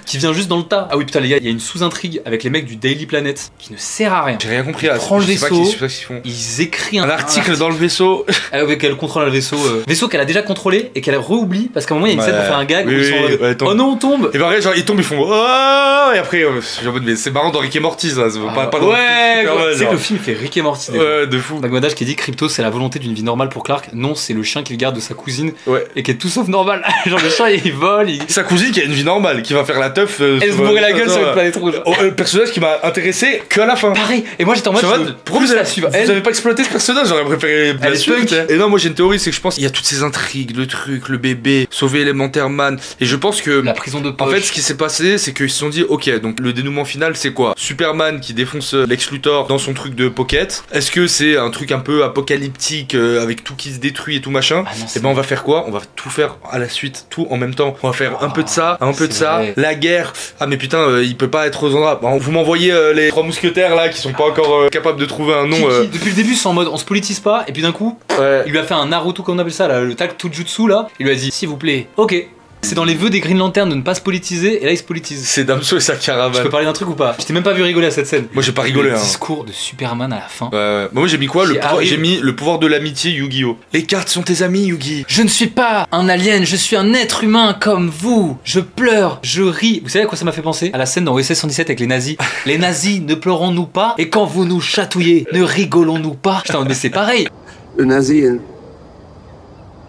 qui vient juste dans le tas. Ah oui, putain, les gars, il y a une sous-intrigue avec les mecs du Daily Planet qui ne sert à rien. J'ai rien compris à prend le vaisseau, font. Ils écrivent un article dans le vaisseau. Ah oui, qu'elle contrôle le vaisseau. Vaisseau qu'elle a déjà contrôlé et qu'elle re-oublie parce qu'à un moment il y a une scène pour faire un gag où ils sont oh non, on tombe. Et pareil, genre ils tombent, ils font oh, et après, genre, mais c'est marrant dans Rick et Morty, ça. Pas ouais, tu sais que le film fait Rick et Morty. Ouais, de fou. Magmadage qui dit Krypto c'est la volonté d'une vie normale pour Clark. Non, c'est le chien qu'il garde de sa cousine et qui est tout sauf normal. Genre le chien il vole. Sa cousine qui a une vie normale, qui va faire la teuf. Elle se bourrer la gueule sur une planète rouge. Le personnage qui m'a intéressé que à la fin. Pareil. Et moi j'étais en mode pourquoi vous avez pas exploité ce personnage? J'aurais préféré la suite. Et non, moi j'ai une théorie, c'est que je pense qu'il y a toutes ces intrigues, le truc, le bébé, sauver Elementaire Man. Et je pense que la prison de poche. En fait, ce qui s'est passé, c'est qu'ils se sont dit ok, donc le dénouement final c'est quoi? Superman qui défonce Lex Luthor dans son truc de pocket. Est-ce que c'est un truc un peu apocalyptique avec tout qui se détruit et tout machin? Et ben on va faire quoi? On va tout faire à la suite, tout en même temps. On va faire un peu de ça, un peu de ça, la guerre. Ah mais putain, il peut pas être aux endroits. Bon, vous m'envoyez les 3 mousquetaires là qui sont pas encore capables de trouver un nom. Qui, depuis le début, c'est en mode on se politise pas, et puis d'un coup, il lui a fait un Naruto, comme on appelle ça, là, le Taktujutsu là. Il lui a dit s'il vous plaît, ok. C'est dans les vœux des Green Lantern de ne pas se politiser, et là il se politise. C'est Damso et sa caravane. Je peux parler d'un truc ou pas? Je t'ai même pas vu rigoler à cette scène. Moi j'ai pas rigolé. Le discours de Superman à la fin. Moi j'ai mis quoi? J'ai mis le pouvoir de l'amitié Yu-Gi-Oh! Les cartes sont tes amis, Yugi. Je ne suis pas un alien, je suis un être humain comme vous. Je pleure, je ris. Vous savez à quoi ça m'a fait penser? À la scène dans OSS 117 avec les nazis. Les nazis, ne pleurons-nous pas? Et quand vous nous chatouillez, ne rigolons-nous pas? Putain, mais c'est pareil. Le nazi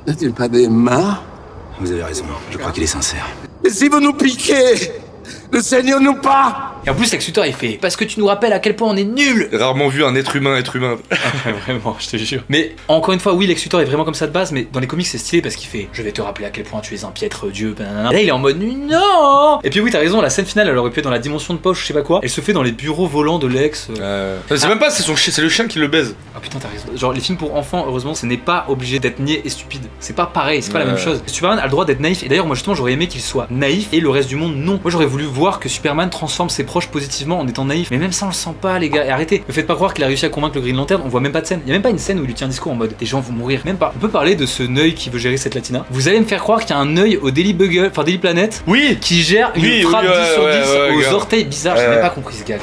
n'a-t-il pas des mains? Vous avez raison, je crois qu'il est sincère. Mais si vous nous piquez, ne saignons-nous pas? Et en plus, Lex Luthor il fait parce que tu nous rappelles à quel point on est nuls. Rarement vu un être humain. Vraiment, je te jure. Mais encore une fois, oui, Lex Luthor est vraiment comme ça de base, mais dans les comics c'est stylé parce qu'il fait je vais te rappeler à quel point tu es un piètre dieu. Et là il est en mode non. Et puis oui, t'as raison, la scène finale elle aurait pu être dans la dimension de poche, je sais pas quoi. Elle se fait dans les bureaux volants de Lex. C'est même pas, c'est le chien qui le baise. Ah putain, t'as raison. Genre les films pour enfants, heureusement, ce n'est pas obligé d'être niais et stupide. C'est pas pareil, c'est pas la même chose. Superman a le droit d'être naïf. Et d'ailleurs, moi justement, j'aurais aimé qu'il soit naïf et le reste du monde non. Moi j'aurais voulu voir que Superman transforme ses proches positivement en étant naïf. Mais même ça on le sent pas, les gars. Et arrêtez, me faites pas croire qu'il a réussi à convaincre le Green Lantern. On voit même pas de scène. Il y a même pas une scène où il lui tient un discours en mode des gens vont mourir. Même pas. On peut parler de ce Neuil qui veut gérer cette latina. Vous allez me faire croire qu'il y a un Neuil au Daily Bugle, enfin Daily Planet, qui gère une frappe 10 sur 10 aux orteils bizarres. J'ai même pas compris ce gag.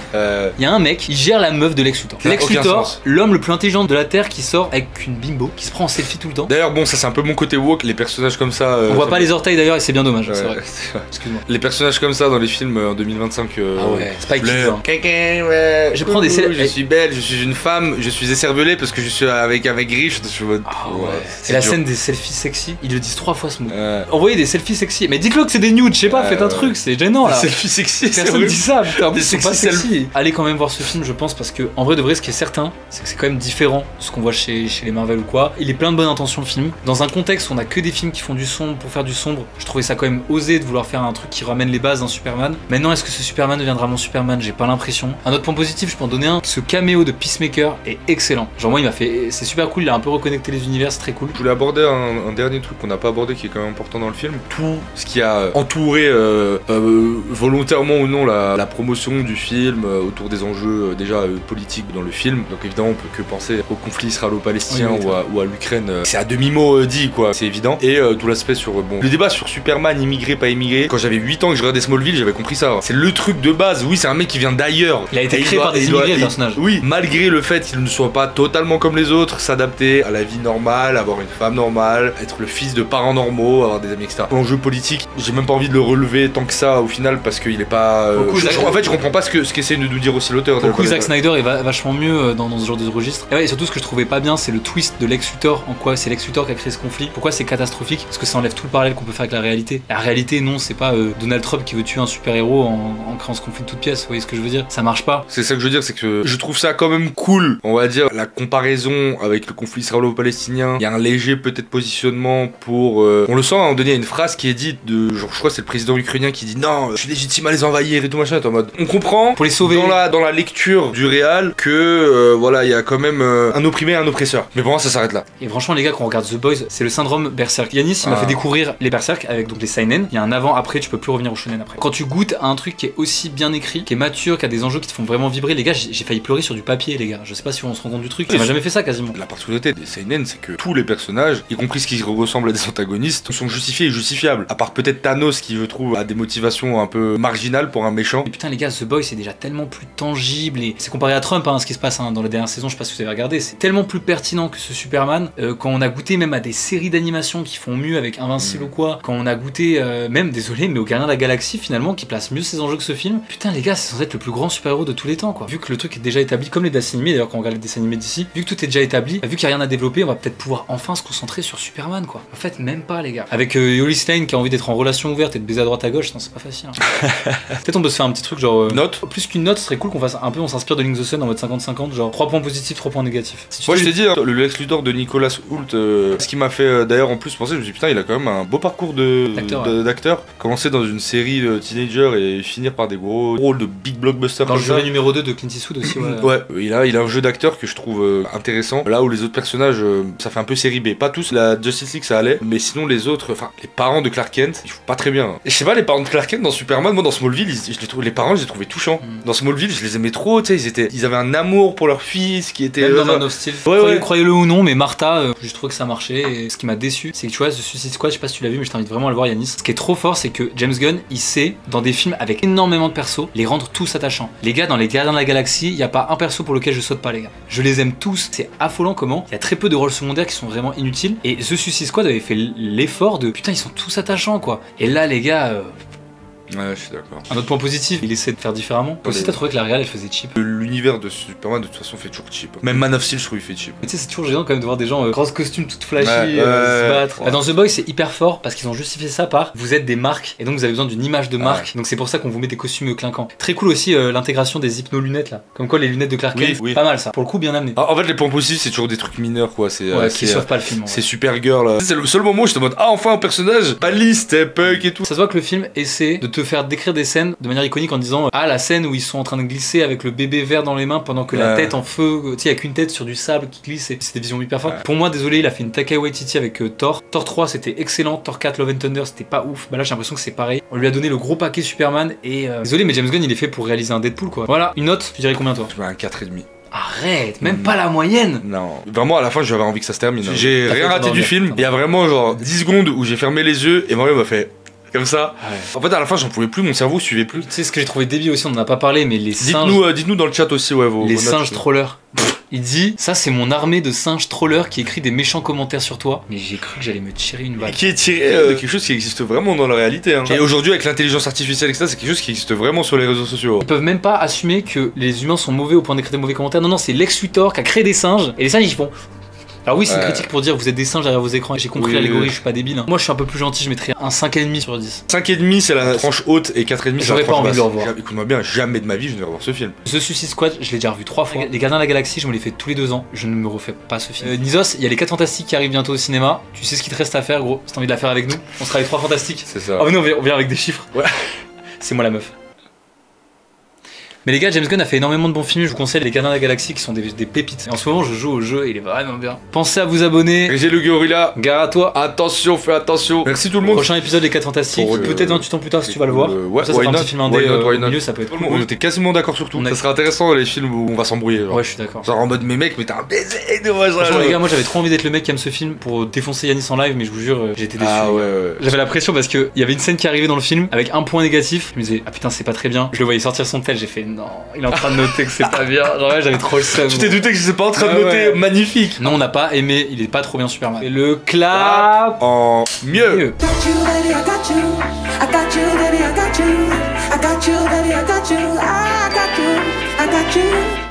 Il y a un mec, il gère la meuf de Lex Luthor. Lex Luthor, l'homme le plus intelligent de la Terre qui sort avec une bimbo, qui se prend en selfie tout le temps. D'ailleurs, bon, ça c'est un peu mon côté woke. Les personnages comme ça. On voit pas les orteils d'ailleurs et c'est bien dommage. C'est vrai. Excuse-moi. Les personnages comme ça dans les films en 2025. Ah ouais, c'est pas équilibré. Je prends des je suis belle, je suis une femme, je suis écervelée parce que je suis avec riche. Je suis c'est la scène des selfies sexy. Ils le disent 3 fois ce mot. Envoyez des selfies sexy. Mais dites-le que c'est des nudes, je sais pas, faites un truc, c'est gênant là. Des selfies sexy, personne dit ça, putain. C'est pas sexy. Allez quand même voir ce film, je pense, parce que en vrai de vrai, ce qui est certain, c'est que c'est quand même différent de ce qu'on voit chez les Marvel ou quoi. Il est plein de bonnes intentions le film. Dans un contexte où on a que des films qui font du sombre pour faire du sombre, je trouvais ça quand même osé de vouloir faire un truc qui ramène les bases d'un Superman. Maintenant, est-ce que ce Superman deviendra vraiment Superman, j'ai pas l'impression. Un autre point positif, je peux en donner un. Ce caméo de Peacemaker est excellent. Genre moi il m'a fait, c'est super cool, il a un peu reconnecté les univers, c'est très cool. Je voulais aborder un dernier truc qu'on n'a pas abordé qui est quand même important dans le film. Tout ce qui a entouré volontairement ou non la promotion du film autour des enjeux déjà politiques dans le film. Donc évidemment on peut que penser au conflit israélo-palestinien ou à l'Ukraine. C'est à demi-mot dit quoi, c'est évident. Et tout l'aspect sur le débat sur Superman, immigré, pas immigré. Quand j'avais 8 ans que je regardais Smallville, j'avais compris ça. C'est le truc de base. Oui, c'est un mec qui vient d'ailleurs. Il a été créé par des immigrés, le personnage. Oui, malgré le fait qu'il ne soit pas totalement comme les autres, s'adapter à la vie normale, avoir une femme normale, être le fils de parents normaux, avoir des amis, etc. L'enjeu politique, j'ai même pas envie de le relever tant que ça au final parce qu'il est pas. En fait, je comprends pas ce qu'essaie de nous dire aussi l'auteur. Pour le coup, Zack Snyder est vachement mieux dans ce genre de registre. Et surtout, ce que je trouvais pas bien, c'est le twist de Lex Luthor. En quoi c'est Lex Luthor qui a créé ce conflit. Pourquoi c'est catastrophique? Parce que ça enlève tout le parallèle qu'on peut faire avec la réalité. La réalité, non, c'est pas Donald Trump qui veut tuer un super-héros en créant ce conflit de toutes pièces. Vous voyez ce que je veux dire? Ça marche pas. C'est ça que je veux dire, c'est que je trouve ça quand même cool. On va dire la comparaison avec le conflit israélo-palestinien. Il y a un léger peut-être positionnement pour. On le sent à un moment donné, il y a une phrase qui est dite de. Genre, je crois que c'est le président ukrainien qui dit non, je suis légitime à les envahir et tout machin. En mode. On comprend pour les sauver dans la lecture du réal que voilà, il y a quand même un opprimé et un oppresseur. Mais pour moi, ça s'arrête là. Et franchement, les gars, quand on regarde The Boys, c'est le syndrome Berserk. Yanis, il m'a fait découvrir les Berserk avec donc les seinen. Il y a un avant, après, tu peux plus revenir au shonen après. Quand tu goûtes à un truc qui est aussi bien écrit, qui est mature, qui a des enjeux qui te font vraiment vibrer, les gars, j'ai failli pleurer sur du papier, les gars. Je sais pas si on se rend compte du truc. Ça m'a jamais fait ça quasiment. La particularité des seinen, c'est que tous les personnages, y compris ce qui ressemble à des antagonistes, sont justifiés et justifiables. À part peut-être Thanos qui je trouve a des motivations un peu marginales pour un méchant. Mais putain les gars, The Boys c'est déjà tellement plus tangible et c'est comparé à Trump ce qui se passe dans la dernière saison, je sais pas si vous avez regardé, c'est tellement plus pertinent que ce Superman. Quand on a goûté même à des séries d'animation qui font mieux avec Invincible ou quoi, quand on a goûté même, désolé, mais au Gardien de la Galaxie finalement qui place mieux ses enjeux que ce film, putain les gars, c'est censé être le plus grand super-héros de tous les temps quoi. Vu que le truc est déjà établi, comme les dessins animés d'ailleurs, quand on regarde les dessins animés d'ici, vu que tout est déjà établi, vu qu'il n'y a rien à développer, on va peut-être pouvoir enfin se concentrer sur Superman quoi. En fait même pas les gars. Avec Lois Lane qui a envie d'être en relation ouverte et de baiser à droite à gauche, non c'est pas facile hein. Peut-être on peut se faire un petit truc genre note. Plus qu'une note, ce serait cool qu'on fasse un peu, on s'inspire de Link the Sun en mode 50-50, genre 3 points positifs, 3 points négatifs. Si moi je t'ai dit, le Lex Luthor de Nicolas Hoult, ce qui m'a fait d'ailleurs en plus penser, je me suis dit putain il a quand même un beau parcours d'acteur. Commencer dans une série de teenager et finir par des gros rôles de big blockbuster. Dans le juré numéro 2 de Clint Eastwood aussi ouais. Ouais, il a un jeu d'acteur que je trouve intéressant. Là où les autres personnages, ça fait un peu série B. Pas tous, la Justice League ça allait, mais sinon les autres, enfin les parents de Clark Kent, ils jouent pas très bien. Et je sais pas, les parents de Clark Kent dans Superman, moi dans Smallville, les parents je les trouvais touchants. Dans Smallville, je les aimais trop, tu sais, ils avaient un amour pour leur fils qui était. Même dans Man of Steel. Croyez-le ou non, mais Martha, je trouvais que ça marchait. Et ce qui m'a déçu, c'est que tu vois, The Suicide Squad, je sais pas si tu l'as vu, mais je t'invite vraiment à le voir, Yanis. Ce qui est trop fort, c'est que James Gunn, il sait, dans des films avec énormément de persos, les rendre tous attachants. Les gars, dans les Gardiens de la Galaxie, il y a pas un perso pour lequel je saute pas, les gars. Je les aime tous. C'est affolant comment il y a très peu de rôles secondaires qui sont vraiment inutiles. Et The Suicide Squad avait fait l'effort de putain, ils sont tous attachants quoi. Et là, les gars. Ouais, je suis d'accord. Un autre point positif, il essaie de faire différemment. Aussi, t'as trouvé que la réal elle faisait cheap. L'univers de Superman de toute façon fait toujours cheap. Même Man of Steel, je trouve il fait cheap. Mais tu sais, c'est toujours gênant quand même de voir des gens grosses costumes toutes flashy se battre. Dans The Boys, c'est hyper fort parce qu'ils ont justifié ça par vous êtes des marques et donc vous avez besoin d'une image de marque. Donc c'est pour ça qu'on vous met des costumes clinquants. Très cool aussi l'intégration des hypno-lunettes là. Comme quoi les lunettes de Clark Kent, pas mal ça. Pour le coup, bien amené. En fait, les points positifs, c'est toujours des trucs mineurs quoi. C'est qui sauvent pas le film. C'est Supergirl là. C'est le seul moment où je te demande enfin un personnage, pas liste, punk et tout. Ça se voit que le film essaie de te faire décrire des scènes de manière iconique en disant la scène où ils sont en train de glisser avec le bébé vert dans les mains pendant que la tête en feu, tu sais, il y a qu'une tête sur du sable qui glisse, c'est des visions hyper fortes. Pour moi, désolé, il a fait une Taika Waititi avec Thor. Thor 3 c'était excellent, Thor 4 Love and Thunder c'était pas ouf. Bah là j'ai l'impression que c'est pareil. On lui a donné le gros paquet Superman et désolé mais James Gunn il est fait pour réaliser un Deadpool quoi. Voilà, une note, tu dirais combien toi? Je mets un 4,5. Arrête, même pas la moyenne. Non, vraiment à la fin j'avais envie que ça se termine. J'ai rien raté du film. Il y a vraiment genre 10 secondes où j'ai fermé les yeux et Mario m'a fait comme ça. Ouais. En fait à la fin j'en pouvais plus, mon cerveau suivait plus. Tu sais ce que j'ai trouvé débile aussi, on en a pas parlé mais les singes. Dites-nous dans le chat aussi vos les singes trollers. Il dit ça c'est mon armée de singes trollers qui écrit des méchants commentaires sur toi. Mais j'ai cru que j'allais me tirer une balle. Qui est tiré de quelque chose qui existe vraiment dans la réalité. Et aujourd'hui avec l'intelligence artificielle etc c'est quelque chose qui existe vraiment sur les réseaux sociaux. Ils peuvent même pas assumer que les humains sont mauvais au point d'écrire des mauvais commentaires. Non c'est Lex Luthor qui a créé des singes et les singes ils font. Alors oui c'est une critique pour dire vous êtes des singes derrière vos écrans. J'ai compris l'allégorie, je suis pas débile. Moi je suis un peu plus gentil, je mettrais un 5,5 sur 10. 5,5 c'est la tranche haute et 4,5 c'est la tranche basse. J'aurais pas envie de le revoir. Écoute-moi bien, jamais de ma vie je ne vais revoir ce film. The Suicide Squad, je l'ai déjà revu 3 fois. Les Gardiens de la Galaxie, je me les fais tous les 2 ans. Je ne me refais pas ce film. Nizos, il y a les 4 Fantastiques qui arrivent bientôt au cinéma. Tu sais ce qu'il te reste à faire gros. Si t'as envie de la faire avec nous, on sera les 3 Fantastiques. C'est ça. Oh non, on vient avec des chiffres. Ouais. C'est moi la meuf. Mais les gars, James Gunn a fait énormément de bons films. Je vous conseille Les Gardiens de la Galaxie qui sont des pépites. Et en ce moment, je joue au jeu et il est vraiment bien. Pensez à vous abonner. J'ai le gorilla. Gare à toi. Attention, fais attention. Merci tout le monde. Prochain épisode, Les 4 Fantastiques. Peut-être 28 ans plus tard si tu vas le voir. Ouais, ça fait un petit film indé au milieu, ça peut être cool. On était quasiment d'accord sur tout. Ça sera intéressant les films où on va s'embrouiller. Ouais, je suis d'accord. Genre en mode, mais mec, mais t'es un baiser de moi. Franchement, les gars, moi j'avais trop envie d'être le mec qui aime ce film pour défoncer Yanis en live, mais je vous jure, j'étais déçu. Ah ouais. J'avais la pression parce qu'il y avait une scène qui arrivait dans le film avec un point négatif. Je me disais, ah putain, c'est pas très bien. Je le voyais sortir son tel, j'ai fait, non, il est en train de noter que c'est pas bien. Genre, ouais, j'avais trop le seum. Tu t'es douté que je sais pas en train de noter magnifique. Non, on n'a pas aimé, il est pas trop bien Superman. Et le clap en mieux. I got you.